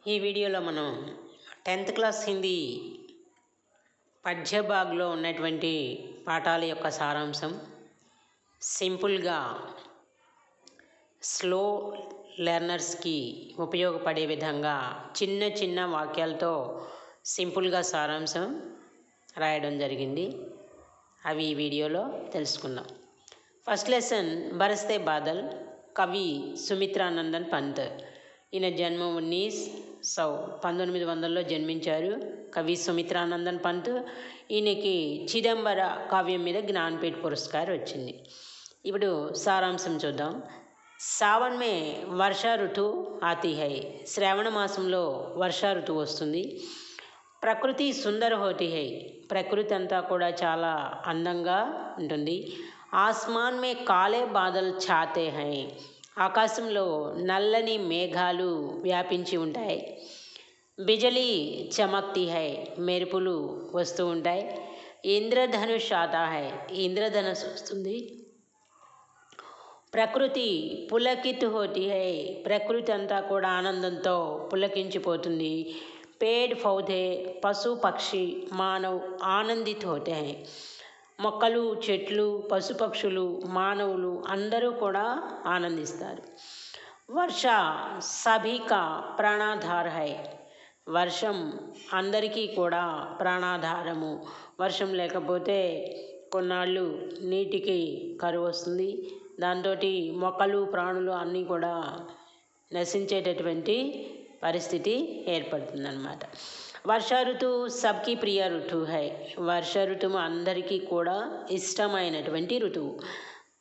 ఈ వీడియోలో మనం 10th క్లాస్ హిందీ పద్య భాగ్లో ఉన్నటువంటి పాఠాల యొక్క సారాంశం సింపుల్గా స్లో లెర్నర్స్కి ఉపయోగపడే విధంగా చిన్న చిన్న వాక్యాలతో సింపుల్గా సారాంశం రాయడం జరిగింది. అవి ఈ వీడియోలో తెలుసుకుందాం. ఫస్ట్ లెసన్ బరస్తే బాదల్, కవి సుమిత్రానందన్ పంత్. ఈయన జన్మం 1900 జన్మించారు. కవి సుమిత్రానందన్ పంత్. ఈయనకి చిదంబర కావ్యం మీద జ్ఞానపీఠ పురస్కారం వచ్చింది. ఇప్పుడు సారాంశం చూద్దాం. సావన్ మే వర్షా ఋతువు ఆతి హై. శ్రావణ మాసంలో వర్షా ఋతువు వస్తుంది. ప్రకృతి సుందర హోతి హై. ప్రకృతి అంతా కూడా చాలా అందంగా ఉంటుంది. ఆస్మాన్ మే కాలే బాదల్ ఛాతే హై. ఆకాశంలో నల్లని మేఘాలు వ్యాపించి ఉంటాయి. బిజలీ చమక్తి హై. మెరుపులు వస్తూ ఉంటాయి. ఇంద్రధనుష్ ఆతా హై. ఇంద్రధనుష్ వస్తుంది. ప్రకృతి పులకిత్ హోతి హై. ప్రకృతి అంతా కూడా ఆనందంతో పులకించిపోతుంది. పేడ్ పౌధే పశు పక్షి మానవ్ ఆనందిత్ హోతే హై. మొక్కలు, చెట్లు, పశుపక్షులు, మానవులు అందరూ కూడా ఆనందిస్తారు. వర్ష సభికా ప్రాణాధార హై. వర్షం అందరికీ కూడా ప్రాణాధారము. వర్షం లేకపోతే కొన్నాళ్ళు నీటికి కరువు వస్తుంది. దాంతో మొక్కలు, ప్రాణులు అన్నీ కూడా నశించేటటువంటి పరిస్థితి ఏర్పడుతుందన్నమాట. వర్షా ఋతువు సబ్కి ప్రియ ఋతువు హై. వర్ష ఋతువు అందరికీ కూడా ఇష్టమైనటువంటి ఋతువు.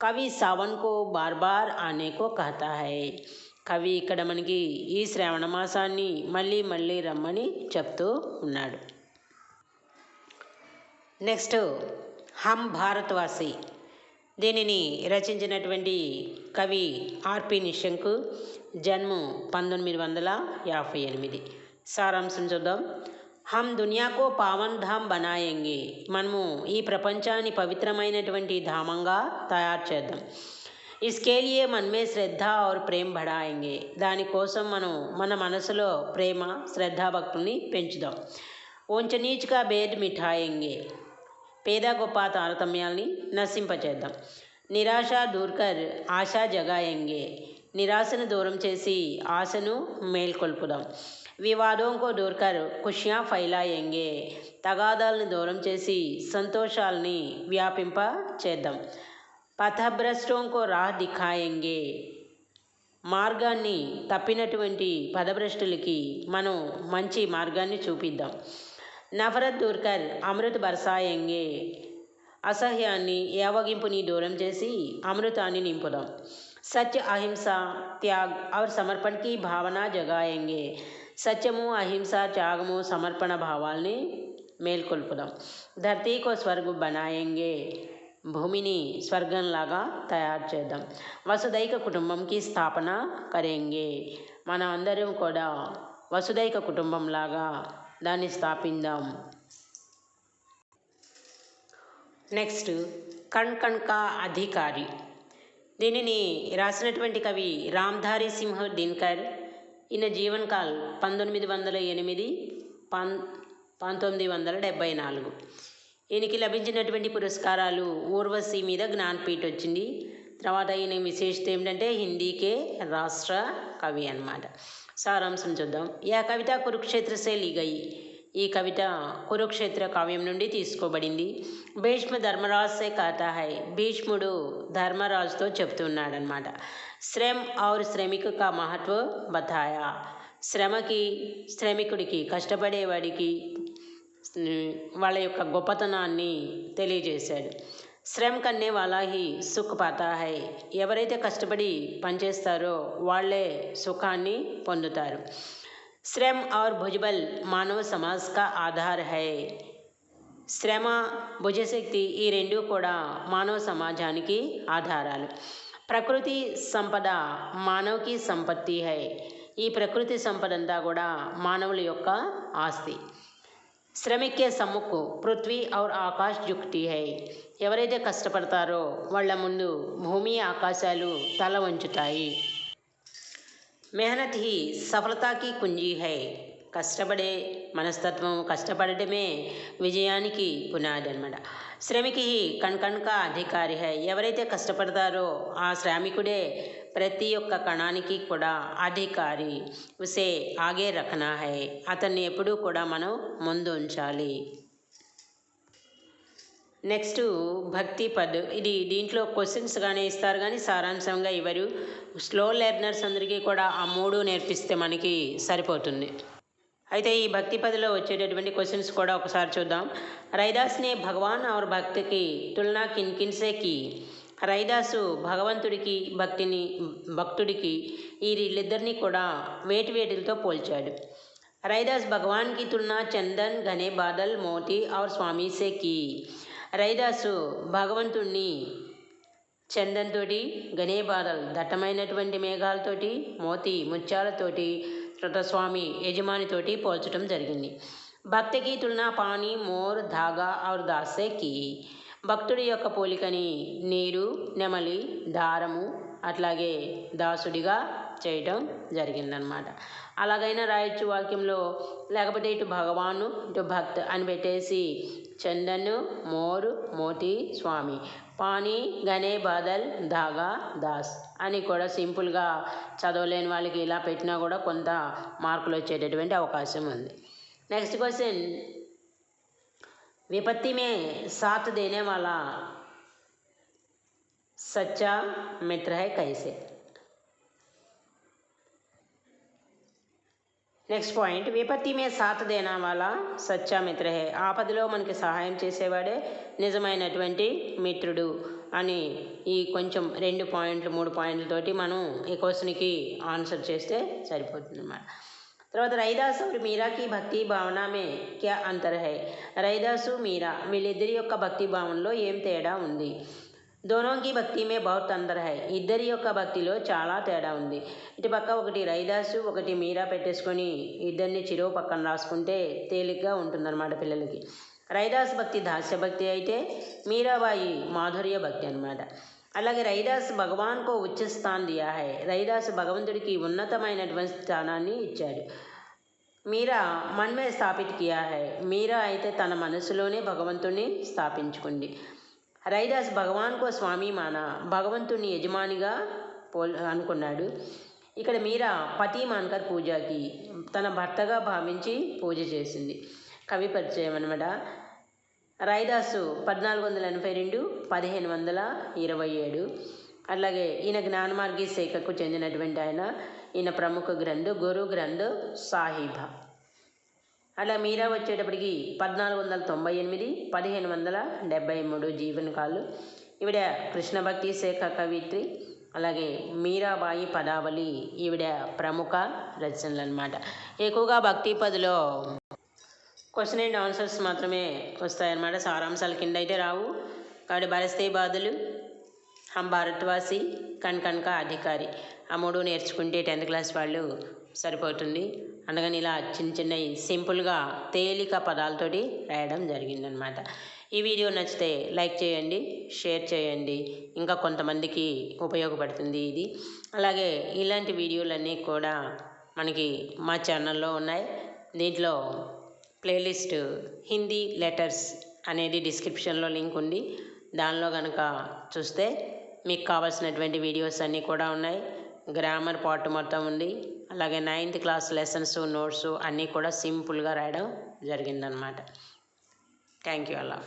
కవి సావన్కో బార్ బార్ ఆనేకో కహతా హై. కవి ఇక్కడ మనకి ఈ శ్రావణ మాసాన్ని మళ్ళీ మళ్ళీ రమ్మని చెప్తూ ఉన్నాడు. నెక్స్ట్ హమ్ భారత్వాసి. దీనిని రచించినటువంటి కవి ఆర్పి నిశంక్. జన్మం 1958. సారాంశం చూద్దాం. హమ్ దునియాకో పావన్ ధామ్ బనాయేంగే. మనము ఈ ప్రపంచాన్ని పవిత్రమైనటువంటి ధామంగా తయారు చేద్దాం. ఇస్కే లియే మన్మే శ్రద్ధ ఔర్ ప్రేమ్ బఢాయేంగే. దానికోసం మనం మన మనసులో ప్రేమ, శ్రద్ధాభక్తుల్ని పెంచుదాం. ఊంచ నీచ్గా భేద్ మిఠాయేంగే. పేద గొప్ప తారతమ్యాల్ని నశింపచేద్దాం. నిరాశ దూర్కర్ ఆశా జగాయేంగే. నిరాశను దూరం చేసి ఆశను మేల్కొల్పుదాం. వివాదోంకో దూర్కర్ ఖుషియా ఫైలాయేంగే. తగాదాలను దూరం చేసి సంతోషాలని వ్యాపింప చేద్దాం. పథభ్రష్టోంకో రాహ్ దిఖాయేంగే. మార్గాన్ని తప్పినటువంటి పదభ్రష్టులకి మనం మంచి మార్గాన్ని చూపిద్దాం. నఫరత్ దూర్కర్ అమృత్ బర్సాయేంగే. అసహ్యాన్ని, యావగింపుని దూరం చేసి అమృతాన్ని నింపుదాం. సత్య అహింస త్యాగ్ ఔర్ సమర్పణ కి భావన జగాయేంగే. సత్యము, అహింస, త్యాగము, సమర్పణ భావాల్ని మేల్కొల్పుదాం. ధర్తీకో స్వర్గ బనాయేంగే. భూమిని స్వర్గంలాగా తయారు చేద్దాం. వసుదైక కుటుంబంకి స్థాపన కరేంగే. మన అందరం కూడా వసుదైక కుటుంబంలాగా దాన్ని స్థాపిందాం. నెక్స్ట్ కణ్ కణ్ కా అధికారి. దీనిని రాసినటువంటి కవి రామ్ధారి సింహ్ దినకర్. ఈయన జీవనకాల్ 1908 1974. ఈయనకి లభించినటువంటి పురస్కారాలు ఊర్వశి మీద జ్ఞానపీఠ వచ్చింది. తర్వాత ఈయన విశేషత ఏమిటంటే హిందీకే రాష్ట్ర కవి అన్నమాట. సారాంశం చూద్దాం. యా కవిత కురుక్షేత్ర సే లీ గయి. ఈ కవిత కురుక్షేత్ర కావ్యం నుండి తీసుకోబడింది. భీష్మ ధర్మరాజ్ సే కహతా హై. భీష్ముడు ధర్మరాజుతో చెప్తున్నాడనమాట. శ్రమ్ ఔర్ శ్రమిక కా మహత్వ బతాయా. శ్రమకి, శ్రమికుడికి, కష్టపడేవాడికి వాళ్ళ యొక్క గొప్పతనాన్ని తెలియజేశాడు. శ్రమ్ కన్నే వాలా హీ సుఖ్ పాతా హై. ఎవరైతే కష్టపడి పనిచేస్తారో వాళ్ళే సుఖాన్ని పొందుతారు. శ్రమ్ ఔర్ భుజబల్ మానవ సమాజ్ కా ఆధార్ హై. శ్రమ, భుజశక్తి ఈ రెండూ కూడా మానవ సమాజానికి ఆధారాలు. ప్రకృతి సంపద మానవకి సంపత్తి హై. ఈ ప్రకృతి సంపద అంతా కూడా మానవుల యొక్క ఆస్తి. శ్రమికే సమ్ముఖ్ పృథ్వీ ఔర్ ఆకాశ్ జుక్తి హై. ఎవరైతే కష్టపడతారో వాళ్ళ ముందు భూమి, ఆకాశాలు తల వంచుతాయి. मेहनत ही सफलता की कुंजी है. కష్టపడే మనస్తత్వం, కష్టపడటమే విజయానికి పునాది అనమాట. శ్రమికి కణ్కణ్కా అధికారి హై. ఎవరైతే కష్టపడతారో ఆ శ్రామికుడే ప్రతి ఒక్క కణానికి కూడా అధికారి. ఉసే ఆగే రఖనా హై. అతన్ని ఎప్పుడూ కూడా మనం ముందు ఉంచాలి. నెక్స్ట్ భక్తి పద్. దీంట్లో క్వశ్చన్స్గానే ఇస్తారు కానీ సారాంశంగా ఇవ్వరు. స్లో లెర్నర్స్ అందరికీ కూడా ఆ 3 నేర్పిస్తే మనకి సరిపోతుంది. అయితే ఈ భక్తి పదిలో వచ్చేటటువంటి క్వశ్చన్స్ కూడా ఒకసారి చూద్దాం. రైదాస్నే భగవాన్ और భక్తికి తులనా కిన్ కిన్ సే కీ. రైదాసు భగవంతుడికి భక్తుడికి ఈ వీళ్ళిద్దరినీ కూడా వేటితో పోల్చాడు. రైదాస్ భగవాన్ కి తులనా చందన్ ఘనే బాదల్ మోతి और స్వామి సే కీ. రైదాసు భగవంతుణ్ణి చందన్ తోటి, ఘనే బాదల్ దట్టమైనటువంటి మేఘాలతోటి, మోతి ముత్యాలతోటి, స్వామి యజమానితోటి పోల్చడం జరిగింది. భక్తికి తులనా పానీ మోర్ ధాగా और దాసే కీ. భక్తుడి యొక్క పోలికని నీరు, నెమలి, దారము అట్లాగే దాసుడిగా చేయటం జరిగిందనమాట. అలాగైనా రాయొచ్చు వాక్యంలో, లేకపోతే ఇటు భగవాను ఇటు భక్త్ అని పెట్టేసి చందన్, మోర్, మోతి, స్వామి, పానీ, ఘనే బాదల్, ధాగా, దాస్ అని కూడా సింపుల్గా చదవలేని వాళ్ళకి ఇలా పెట్టినా కూడా కొంత మార్కులు వచ్చేటటువంటి అవకాశం ఉంది. నెక్స్ట్ క్వశ్చన్, विपत्ति में साथ देने वाला सच्चा मित्र है कैसे. నెక్స్ట్ పాయింట్, విపత్తి మే సాత్ దేనా వాలా సచ్చా మిత్ర హే. ఆపదలో మనకి సహాయం చేసేవాడే నిజమైనటువంటి మిత్రుడు అని ఈ కొంచెం 2 పాయింట్లు 3 పాయింట్లతోటి మనం ఈ క్వశ్చన్కి ఆన్సర్ చేస్తే సరిపోతుంది అన్నమాట. తర్వాత రైదాస్ और మీరా की భక్తి భావన మే క్యా అంతర్ హై. రైదాసు మీరా వీళ్ళిద్దరి యొక్క భక్తి భావనలో ఏం తేడా ఉంది. దోనో కి భక్తి మే బహుత్ అంతర్ హై. ఇద్దరి యొక్క భక్తిలో చాలా తేడా ఉంది. ఇటు పక్క ఒకటి రైదాసు ఒకటి మీరా పెట్టేసుకొని ఇద్దరిని చిరో పక్కన రాసుకుంటే తేలిగ్గా ఉంటుందన్నమాట పిల్లలకి. రైదాస్ భక్తి దాస్య భక్తి అయితే మీరాబాయి మాధుర్య భక్తి అనమాట. అలాగే రైదాస్ భగవాన్ కో ఉచ్చ స్థాన్ దియా హై. రైదాస్ భగవంతుడికి ఉన్నతమైనటువంటి స్థానాన్ని ఇచ్చాడు. మీరా మన్మే స్థాపిత్ కియా హై. మీరా అయితే తన మనసులోనే భగవంతుడిని స్థాపించుకుంది. రైదాస్ భగవాన్ కో స్వామి మానా. భగవంతుడిని యజమానిగా అనుకున్నాడు. ఇక్కడ మీరా పతి మాన్కర్ పూజకి తన భర్తగా భావించి పూజ చేసింది. కవి పరిచయం అనమాట. రైదాసు 1482 1527. అలాగే ఈయన జ్ఞానమార్గి శాఖకు చెందినటువంటి ఆయన. ఈయన ప్రముఖ గ్రంథు గురు గ్రంథ్ సాహిబ్. అలా మీరా వచ్చేటప్పటికి 1498 1573 జీవనకాలు. ఈవిడ కృష్ణ భక్తి శాఖ కవిత్రి. అలాగే మీరాబాయి పదావళి ఈవిడ ప్రముఖ రచనలు అనమాట. ఎక్కువగా భక్తి పదిలో క్వశ్చన్ అండ్ ఆన్సర్స్ మాత్రమే వస్తాయన్నమాట. సారాంశాల కింద అయితే రావు. కాబట్టి బరస్తే బాధలు, హమ్ భారత్వాసి, కణ్కా అధికారి ఆ 3 నేర్చుకుంటే 10th క్లాస్ వాళ్ళు సరిపోతుంది. అందుకని ఇలా చిన్న సింపుల్గా తేలిక పదాలతోటి రాయడం జరిగిందనమాట. ఈ వీడియో నచ్చితే లైక్ చేయండి, షేర్ చేయండి, ఇంకా కొంతమందికి ఉపయోగపడుతుంది ఇది. అలాగే ఇలాంటి వీడియోలన్నీ కూడా మనకి మా ఛానల్లో ఉన్నాయి. దీంట్లో ప్లేలిస్ట్ హిందీ లెటర్స్ అనేది డిస్క్రిప్షన్లో లింక్ ఉంది. దానిలో కనుక చూస్తే మీకు కావాల్సినటువంటి వీడియోస్ అన్నీ కూడా ఉన్నాయి. గ్రామర్ పార్ట్ మొత్తం ఉంది. అలాగే 9th క్లాస్ లెసన్స్, నోట్స్ అన్నీ కూడా సింపుల్గా రాయడం జరిగిందనమాట. థ్యాంక్ యూ అలా.